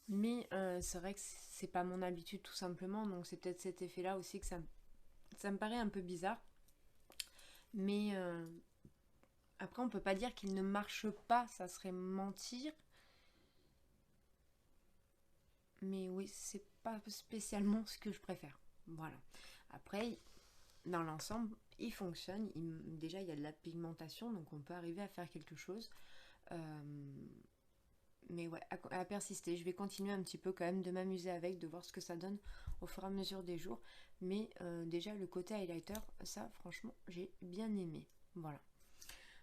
Speaker 1: Mais c'est vrai que c'est pas mon habitude tout simplement. Donc c'est peut-être cet effet-là aussi que ça me paraît un peu bizarre. Mais après, on peut pas dire qu'il ne marche pas, ça serait mentir. mais oui, c'est pas spécialement ce que je préfère. Voilà. Après, dans l'ensemble, il fonctionne. Déjà, il y a de la pigmentation, donc on peut arriver à faire quelque chose. Mais ouais, à persister. Je vais continuer un petit peu quand même de m'amuser avec, de voir ce que ça donne au fur et à mesure des jours. Mais déjà, le côté highlighter, ça, franchement, j'ai bien aimé. Voilà.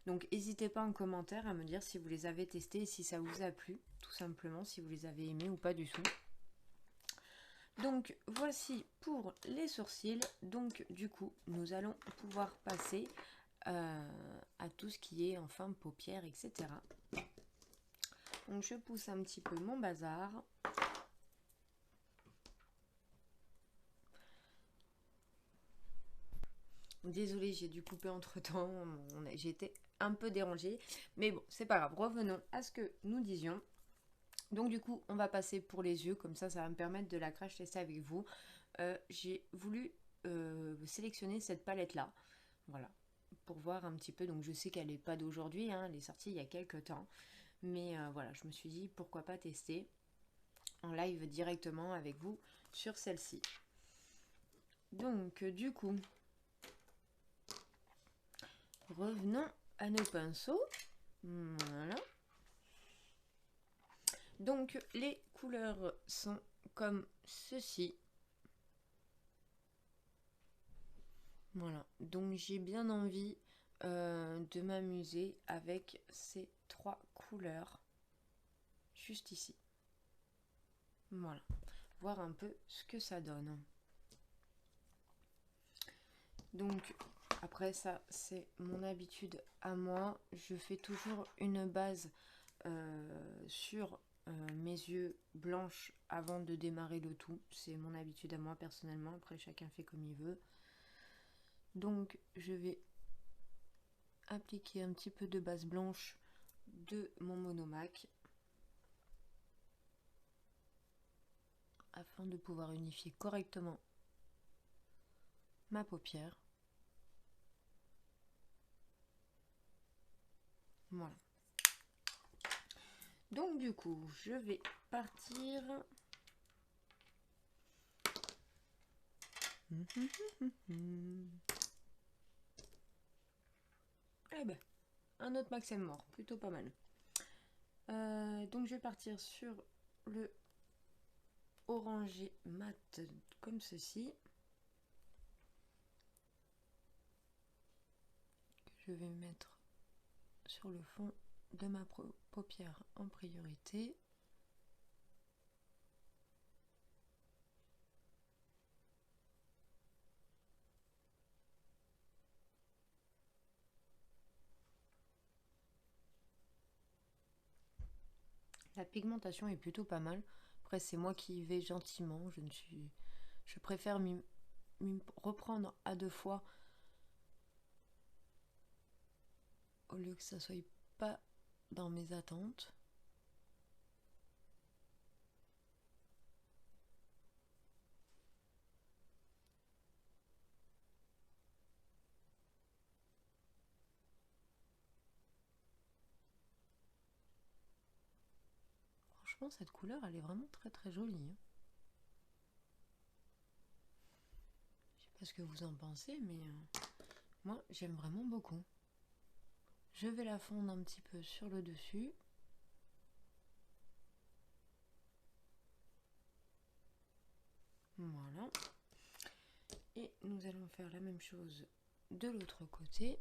Speaker 1: Donc, n'hésitez pas en commentaire à me dire si vous les avez testés et si ça vous a plu, tout simplement, si vous les avez aimés ou pas du tout. Donc, voici pour les sourcils. Donc, du coup, nous allons pouvoir passer à tout ce qui est enfin paupières, etc. Donc, je pousse un petit peu mon bazar. Désolée, j'ai dû couper entre temps. J'ai été un peu dérangée. Mais bon, c'est pas grave. Revenons à ce que nous disions. Donc du coup, on va passer pour les yeux. Comme ça va me permettre de la crash tester avec vous. J'ai voulu sélectionner cette palette-là. Voilà. Pour voir un petit peu. Donc je sais qu'elle n'est pas d'aujourd'hui. Hein, elle est sortie il y a quelques temps. Mais voilà, je me suis dit pourquoi pas tester en live directement avec vous sur celle-ci. Donc du coup, revenons à nos pinceaux. Voilà. Donc les couleurs sont comme ceci. Voilà. Donc j'ai bien envie de m'amuser avec ces 3 couleurs juste ici. Voilà. Voir un peu ce que ça donne. Donc après ça, c'est mon habitude à moi. Je fais toujours une base sur mes yeux blanches avant de démarrer le tout. C'est mon habitude à moi personnellement. Après, chacun fait comme il veut. Donc, je vais appliquer un petit peu de base blanche de mon monomac afin de pouvoir unifier correctement ma paupière. Voilà. Donc du coup, je vais partir. Eh ben, un autre Maxime mort, plutôt pas mal. Donc je vais partir sur le orangé mat comme ceci. Je vais mettre sur le fond de ma paupière en priorité. La pigmentation est plutôt pas mal. Après, c'est moi qui y vais gentiment. Je préfère m'y reprendre à 2 fois au lieu que ça soit pas dans mes attentes. Franchement, cette couleur, elle est vraiment très très jolie. Hein. Je sais pas ce que vous en pensez, mais moi, j'aime vraiment beaucoup. Je vais la fondre un petit peu sur le dessus. Voilà. Et nous allons faire la même chose de l'autre côté.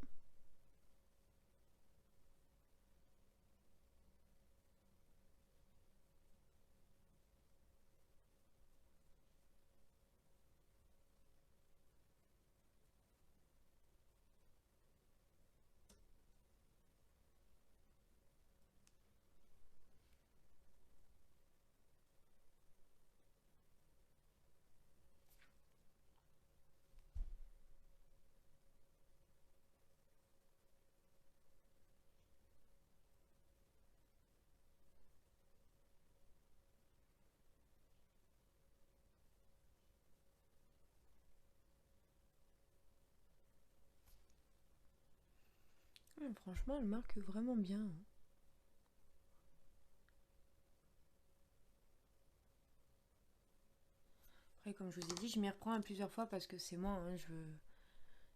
Speaker 1: Franchement, elle marque vraiment bien. comme je vous ai dit, je m'y reprends à plusieurs fois parce que c'est moi, hein,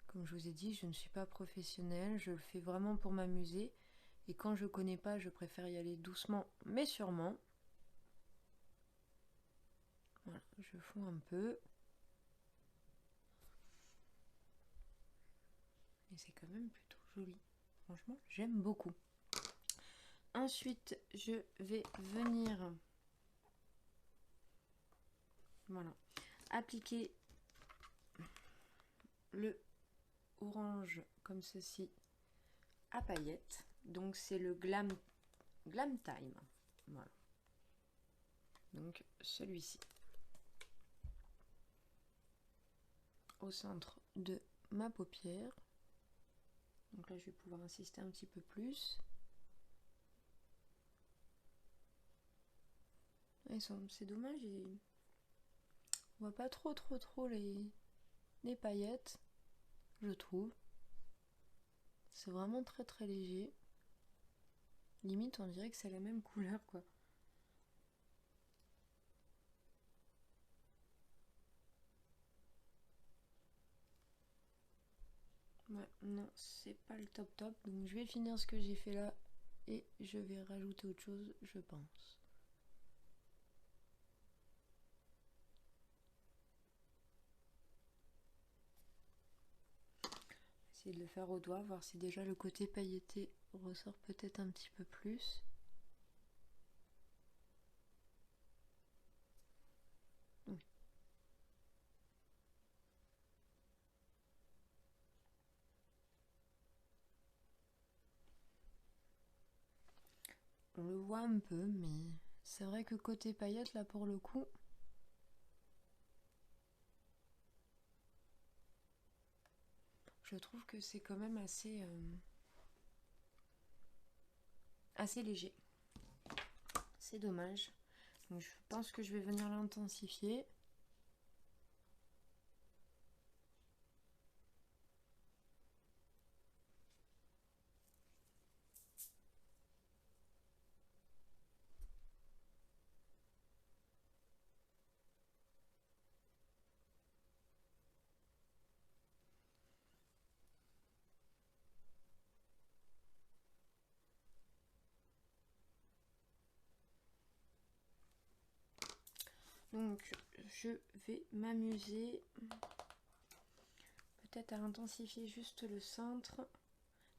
Speaker 1: comme je vous ai dit, je ne suis pas professionnelle, je le fais vraiment pour m'amuser. Et quand je connais pas, je préfère y aller doucement mais sûrement. Voilà, je fonds un peu. Et c'est quand même plutôt joli. Franchement, j'aime beaucoup. Ensuite, je vais venir, voilà, appliquer le orange comme ceci à paillettes. Donc c'est le Glam Time. Voilà. Donc celui-ci. Au centre de ma paupière. Donc là je vais pouvoir insister un petit peu plus. C'est dommage, on voit pas trop les paillettes, je trouve. C'est vraiment très léger. Limite on dirait que c'est la même couleur quoi. Ouais, non, c'est pas le top. Donc je vais finir ce que j'ai fait là et je vais rajouter autre chose, je pense. Essayer de le faire au doigt, voir si déjà le côté pailleté ressort peut-être un petit peu plus. Oui. On le voit un peu, mais c'est vrai que côté paillettes, là pour le coup, je trouve que c'est quand même assez léger. C'est dommage. Donc je pense que je vais venir l'intensifier. Donc je vais m'amuser peut-être à intensifier juste le centre.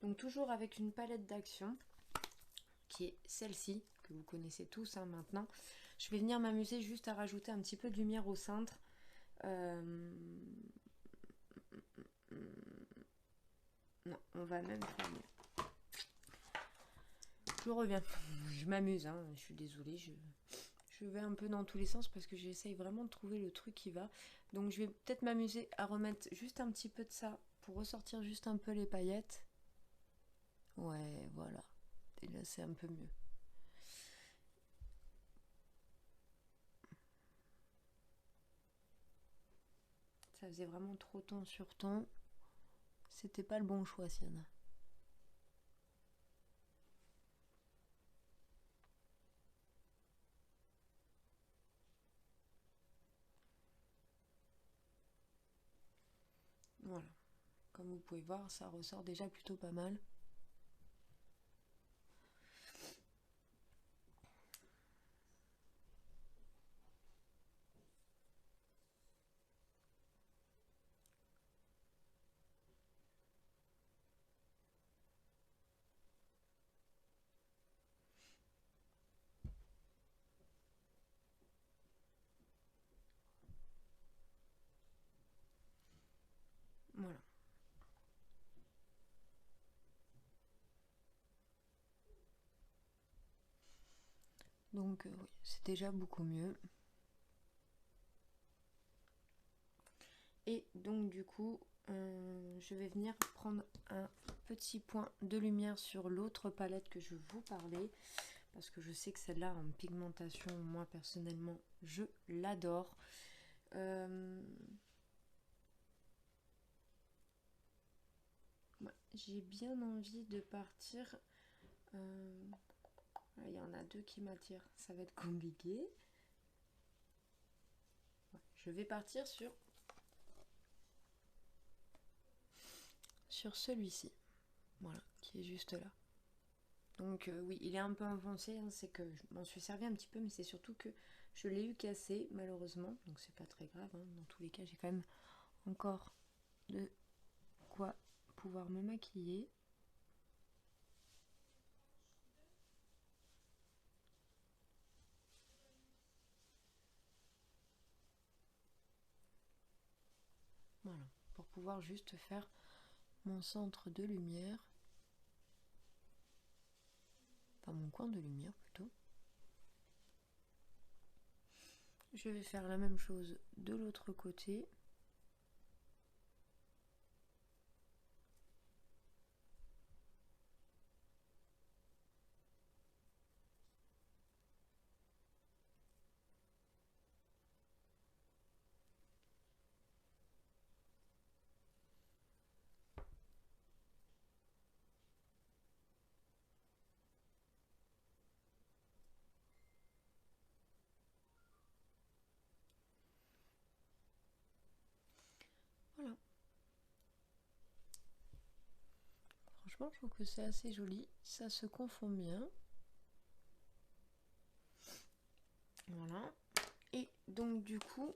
Speaker 1: Donc toujours avec une palette d'action qui est celle-ci, que vous connaissez tous hein, maintenant. Je vais venir m'amuser juste à rajouter un petit peu de lumière au centre. Non, on va même faire mieux. Je reviens. Je m'amuse, hein, je suis désolée. Je vais un peu dans tous les sens parce que j'essaye vraiment de trouver le truc qui va. Donc je vais peut-être m'amuser à remettre juste un petit peu de ça pour ressortir juste un peu les paillettes. Ouais, voilà. Déjà c'est un peu mieux. Ça faisait vraiment trop ton sur ton. C'était pas le bon choix, Sienna. Voilà. Comme vous pouvez voir, ça ressort déjà plutôt pas mal. Voilà. Donc oui, c'est déjà beaucoup mieux. Et donc du coup, je vais venir prendre un petit point de lumière sur l'autre palette que je vous parlais. Parce que je sais que celle-là en pigmentation, moi personnellement, je l'adore. J'ai bien envie de partir. Il y en a deux qui m'attirent. Ça va être compliqué. Ouais, je vais partir sur celui-ci, voilà, qui est juste là. Donc oui, il est un peu enfoncé, hein, c'est que je m'en suis servi un petit peu, mais c'est surtout que je l'ai eu cassé, malheureusement, donc c'est pas très grave, hein. Dans tous les cas, j'ai quand même encore de quoi pouvoir me maquiller. Voilà, pour pouvoir juste faire mon centre de lumière, enfin mon coin de lumière plutôt. Je vais faire la même chose de l'autre côté. Voilà. Franchement, je trouve que c'est assez joli, ça se confond bien. Voilà. Et donc du coup,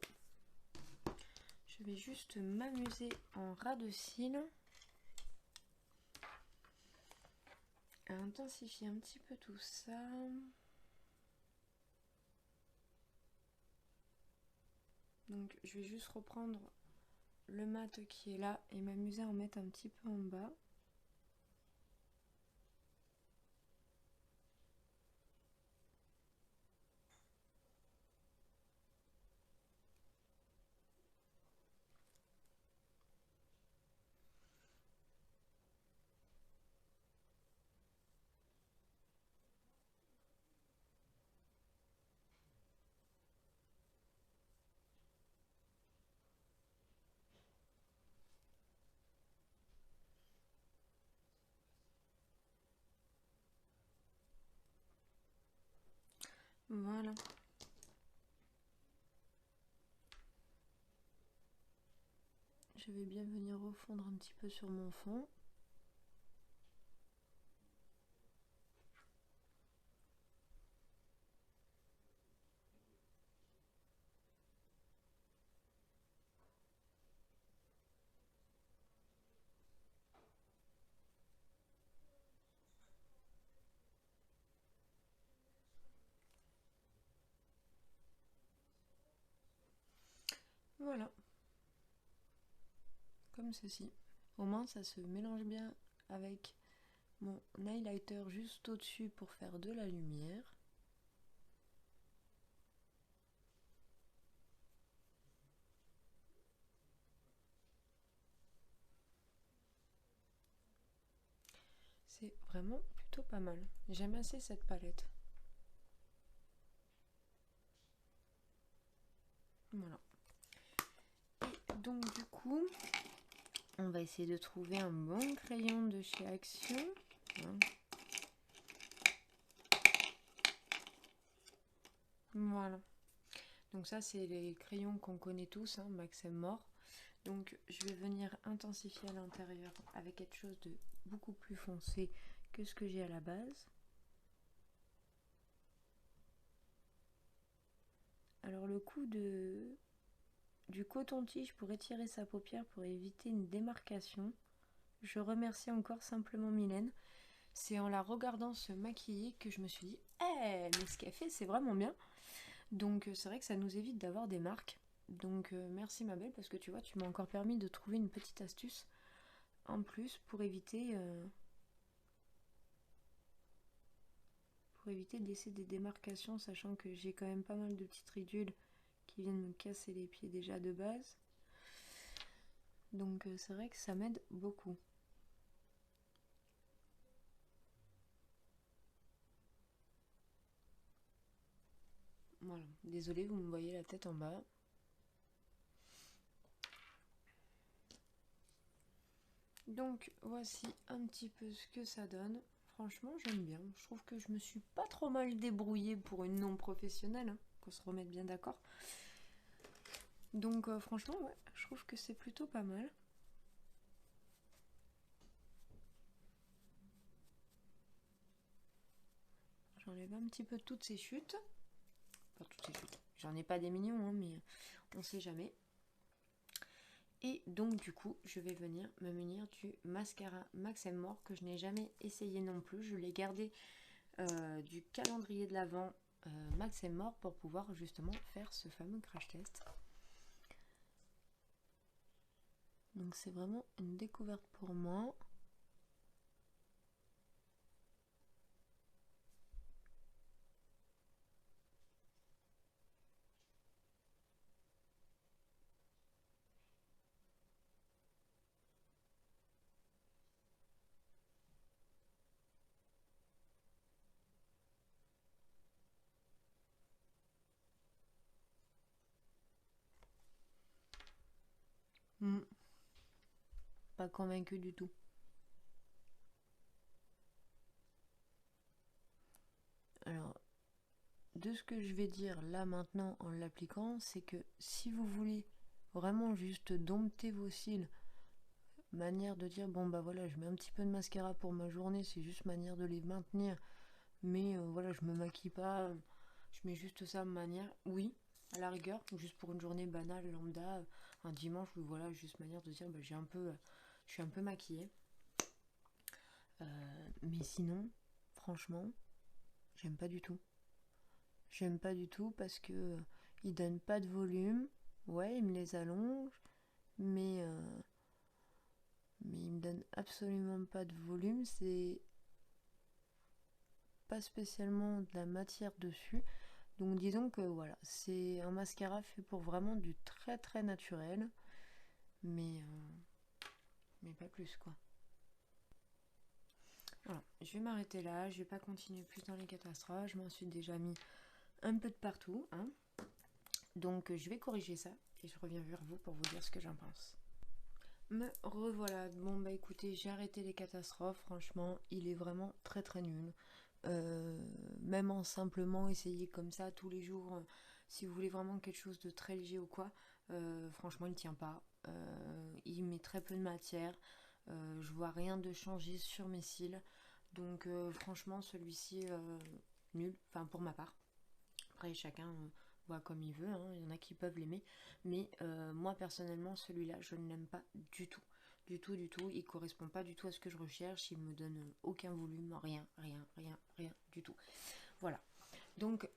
Speaker 1: je vais juste m'amuser en ras de cils à intensifier un petit peu tout ça. Donc je vais juste reprendre le mat qui est là et m'amuser à en mettre un petit peu en bas. Voilà. Je vais bien venir refondre un petit peu sur mon fond. Voilà. Comme ceci. Au moins ça se mélange bien avec mon highlighter juste au-dessus pour faire de la lumière. C'est vraiment plutôt pas mal. J'aime assez cette palette. Voilà. Et donc du coup, on va essayer de trouver un bon crayon de chez Action. Voilà. Donc ça, c'est les crayons qu'on connaît tous, hein, Maxim Mort. Donc je vais venir intensifier à l'intérieur avec quelque chose de beaucoup plus foncé que ce que j'ai à la base. Alors le coup du coton-tige pour étirer sa paupière pour éviter une démarcation. Je remercie encore simplement Mylène. C'est en la regardant se maquiller que je me suis dit « Eh, mais ce qu'elle fait, c'est vraiment bien !» Donc c'est vrai que ça nous évite d'avoir des marques. Donc merci ma belle, parce que tu vois, tu m'as encore permis de trouver une petite astuce en plus pour éviter de laisser des démarcations, sachant que j'ai quand même pas mal de petites ridules qui viennent me casser les pieds déjà de base. Donc c'est vrai que ça m'aide beaucoup. Voilà, désolée, vous me voyez la tête en bas. Donc voici un petit peu ce que ça donne. Franchement, j'aime bien. Je trouve que je me suis pas trop mal débrouillée pour une non professionnelle, hein, qu'on se remette bien d'accord. Donc franchement, ouais, je trouve que c'est plutôt pas mal. J'enlève un petit peu toutes ces chutes. Enfin, toutes ces chutes. J'en ai pas des millions, hein, mais on sait jamais. Et donc du coup, je vais venir me munir du mascara Max More que je n'ai jamais essayé non plus. Je l'ai gardé du calendrier de l'Avent Max More pour pouvoir justement faire ce fameux crash test. Donc c'est vraiment une découverte pour moi. Pas convaincue du tout. Alors, de ce que je vais dire là maintenant en l'appliquant, c'est que si vous voulez vraiment juste dompter vos cils, manière de dire bon bah voilà, je mets un petit peu de mascara pour ma journée, c'est juste manière de les maintenir, mais voilà, je me maquille pas, je mets juste ça manière, oui, à la rigueur, juste pour une journée banale, lambda, un dimanche, ou voilà, juste manière de dire bah j'ai un peu, je suis un peu maquillée. Mais sinon, franchement, j'aime pas du tout. J'aime pas du tout parce que il donne pas de volume. Ouais, il me les allonge, mais il me donne absolument pas de volume. C'est pas spécialement de la matière dessus. Donc disons que voilà, c'est un mascara fait pour vraiment du très très naturel, mais pas plus quoi. Voilà, je vais m'arrêter là, je vais pas continuer plus dans les catastrophes, je m'en suis déjà mis un peu de partout, hein. Donc je vais corriger ça et je reviens vers vous pour vous dire ce que j'en pense. Me revoilà. Bon bah écoutez, j'ai arrêté les catastrophes, franchement, il est vraiment très très nul. Même en simplement essayer comme ça tous les jours, si vous voulez vraiment quelque chose de très léger ou quoi, franchement il tient pas. Il met très peu de matière. Je vois rien de changer sur mes cils. Donc franchement celui-ci nul, enfin pour ma part. Après chacun voit comme il veut, hein. Il y en a qui peuvent l'aimer. Mais moi personnellement celui-là je ne l'aime pas du tout. Du tout, du tout. Il correspond pas du tout à ce que je recherche. Il me donne aucun volume, rien, rien, rien, rien du tout. Voilà. Donc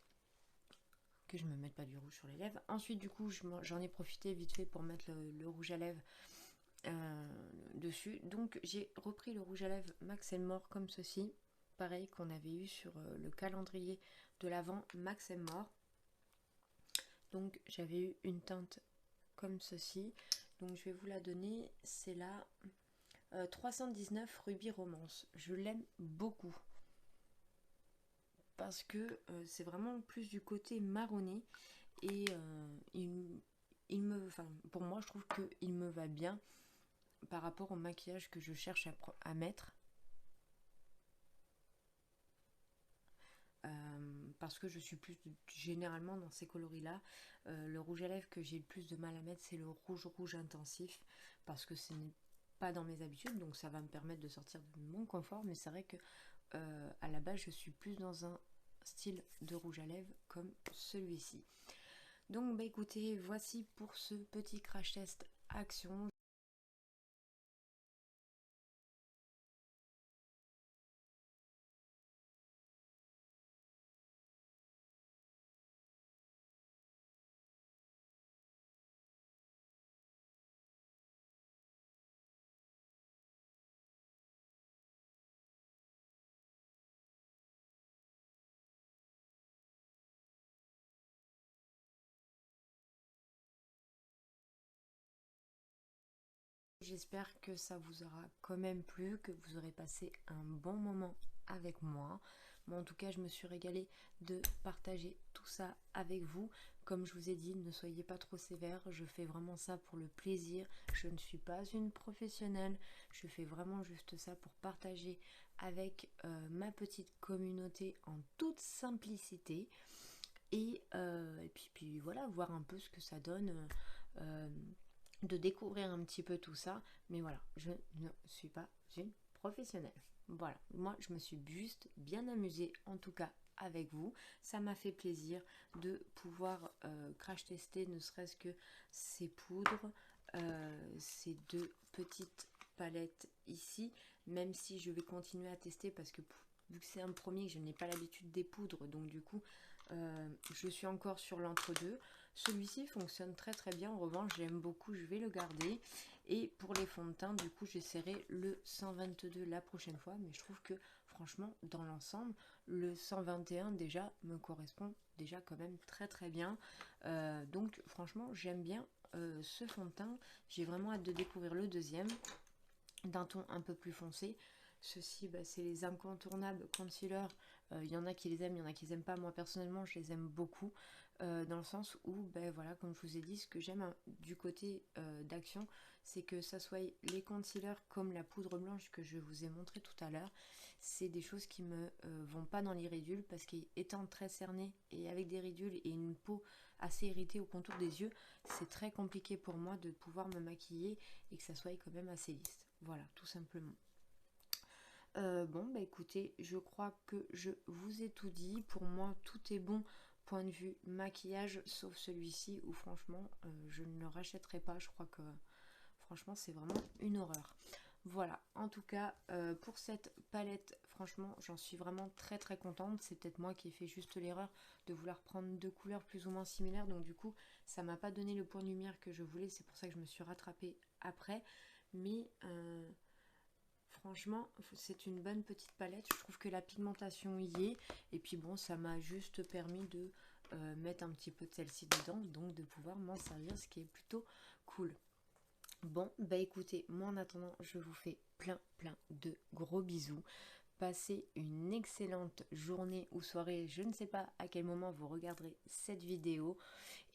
Speaker 1: que je me mette pas du rouge sur les lèvres. Ensuite du coup j'en ai profité vite fait pour mettre le rouge à lèvres dessus. Donc j'ai repris le rouge à lèvres Max More comme ceci. Pareil qu'on avait eu sur le calendrier de l'Avent Max More. Donc j'avais eu une teinte comme ceci. Donc je vais vous la donner. C'est la 319 Ruby Romance. Je l'aime beaucoup. Parce que c'est vraiment plus du côté marronné. Et enfin, pour moi, je trouve qu'il me va bien par rapport au maquillage que je cherche à mettre. Parce que je suis plus généralement dans ces coloris-là. Le rouge à lèvres que j'ai le plus de mal à mettre, c'est le rouge intensif, parce que ce n'est pas dans mes habitudes, donc ça va me permettre de sortir de mon confort, mais c'est vrai que à la base, je suis plus dans un style de rouge à lèvres comme celui-ci. Donc bah écoutez, voici pour ce petit crash test action. J'espère que ça vous aura quand même plu, que vous aurez passé un bon moment avec moi. Moi, en tout cas, je me suis régalée de partager tout ça avec vous. Comme je vous ai dit, ne soyez pas trop sévère. Je fais vraiment ça pour le plaisir. Je ne suis pas une professionnelle. Je fais vraiment juste ça pour partager avec ma petite communauté en toute simplicité. Et puis voilà, voir un peu ce que ça donne de découvrir un petit peu tout ça. Mais voilà, je ne suis pas une professionnelle. Voilà, moi je me suis juste bien amusée en tout cas avec vous. Ça m'a fait plaisir de pouvoir crash tester ne serait-ce que ces poudres, ces deux petites palettes ici, même si je vais continuer à tester parce que vu que c'est un premier, je n'ai pas l'habitude des poudres, donc du coup je suis encore sur l'entre-deux. Celui-ci fonctionne très très bien, en revanche j'aime beaucoup, je vais le garder. Et pour les fonds de teint, du coup j'essaierai le 122 la prochaine fois, mais je trouve que franchement dans l'ensemble le 121 déjà me correspond déjà quand même très très bien. Donc franchement j'aime bien ce fond de teint. J'ai vraiment hâte de découvrir le deuxième, d'un ton un peu plus foncé. Ceux-ci, c'est les incontournables concealer. Il y en a qui les aiment, il y en a qui les aiment pas. Moi personnellement, je les aime beaucoup. Dans le sens où, voilà, comme je vous ai dit, ce que j'aime du côté d'Action, c'est que ça soit les concealers comme la poudre blanche que je vous ai montré tout à l'heure. C'est des choses qui me vont pas dans les ridules parce qu'étant très cernée et avec des ridules et une peau assez irritée au contour des yeux, c'est très compliqué pour moi de pouvoir me maquiller et que ça soit quand même assez lisse. Voilà, tout simplement. Bon, écoutez, je crois que je vous ai tout dit. Pour moi, tout est bon, point de vue maquillage, sauf celui-ci où franchement, je ne le rachèterai pas. Je crois que franchement, c'est vraiment une horreur. Voilà, en tout cas, pour cette palette, franchement, j'en suis vraiment très très contente. C'est peut-être moi qui ai fait juste l'erreur de vouloir prendre deux couleurs plus ou moins similaires. Donc du coup, ça m'a pas donné le point de lumière que je voulais. C'est pour ça que je me suis rattrapée après. Mais franchement, c'est une bonne petite palette. Je trouve que la pigmentation y est. Et puis bon, ça m'a juste permis de mettre un petit peu de celle-ci dedans. Donc de pouvoir m'en servir, ce qui est plutôt cool. Bon, écoutez, moi en attendant, je vous fais plein de gros bisous. Passez une excellente journée ou soirée. Je ne sais pas à quel moment vous regarderez cette vidéo.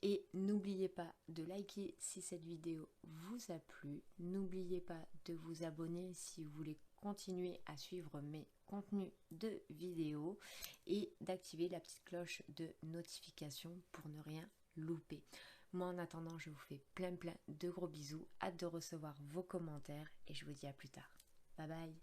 Speaker 1: Et n'oubliez pas de liker si cette vidéo vous a plu. N'oubliez pas de vous abonner si vous voulez continuer à suivre mes contenus de vidéos. Et d'activer la petite cloche de notification pour ne rien louper. Moi en attendant, je vous fais plein de gros bisous. Hâte de recevoir vos commentaires et je vous dis à plus tard. Bye bye.